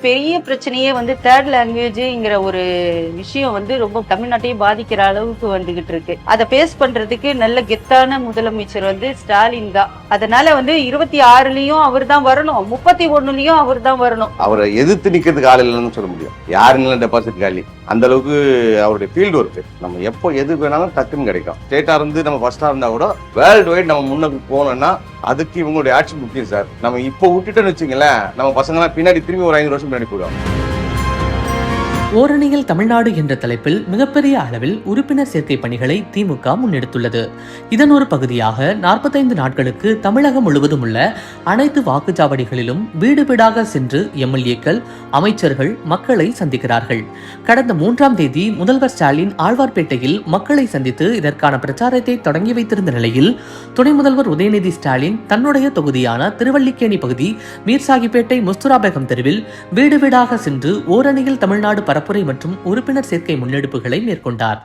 பெரிய பிரச்சனையே தேர்ட் லாங்குவேஜ்ங்கிற ஒரு விஷயம் ரொம்ப தமிழ்நாட்டையே பாதிக்கிற அளவுக்கு வந்துகிட்டு இருக்கு. அதை பேஸ் பண்றதுக்கு நல்ல கெத்தான முதலமைச்சர் ஸ்டாலின் தான். அதனால 26லயும் அவர் தான் வரணும், 31லயும் அவர் தான் வரணும். அவரை எதிர்த்து நிக்கிறதுக்கு ஆள் இல்லைன்னு சொல்ல முடியும். யாருன்னு டெபாசிட் காலி அந்த அளவுக்கு அவருடைய ஃபீல்டு ஒர்க் நம்ம எப்போ எது வேணாலும் டக்குன்னு கிடைக்கும். ஸ்டேட்டா இருந்து நம்ம ஃபர்ஸ்டா இருந்தா கூட வேர்ல்டு வைட் நம்ம முன்னுக்கு போனோம்னா அதுக்கு இவங்களுடைய ஆட்சி முக்கியம் சார். நம்ம இப்போ விட்டுட்டோன்னு வச்சுங்களேன், நம்ம பசங்களாம் பின்னாடி திரும்பி ஒரு 5 வருஷம் பின்னாடி போயிடும். ஓரணியில் தமிழ்நாடு என்ற தலைப்பில் மிகப்பெரிய அளவில் உறுப்பினர் சேர்க்கை பணிகளை திமுக முன்னெடுத்துள்ளது. இதன் ஒரு பகுதியாக 45 நாட்களுக்கு தமிழகம் முழுவதும் உள்ள அனைத்து வாக்குச்சாவடிகளிலும் வீடு வீடாக சென்று எம்எல்ஏக்கள், அமைச்சர்கள் மக்களை சந்திக்கிறார்கள். கடந்த 3ஆம் தேதி முதல்வர் ஸ்டாலின் ஆழ்வார்பேட்டையில் மக்களை சந்தித்து இதற்கான பிரச்சாரத்தை தொடங்கி வைத்திருந்த நிலையில் துணை முதல்வர் உதயநிதி ஸ்டாலின் தன்னுடைய தொகுதியான திருவல்லிக்கேணி பகுதி மீர்சாகிப்பேட்டை முஸ்துராபேகம் தெருவில் வீடு வீடாக சென்று ஓரணியில் தமிழ்நாடு பரப்புரை மற்றும் உறுப்பினர் சேர்க்கை முன்னெடுப்புகளை மேற்கொண்டார்.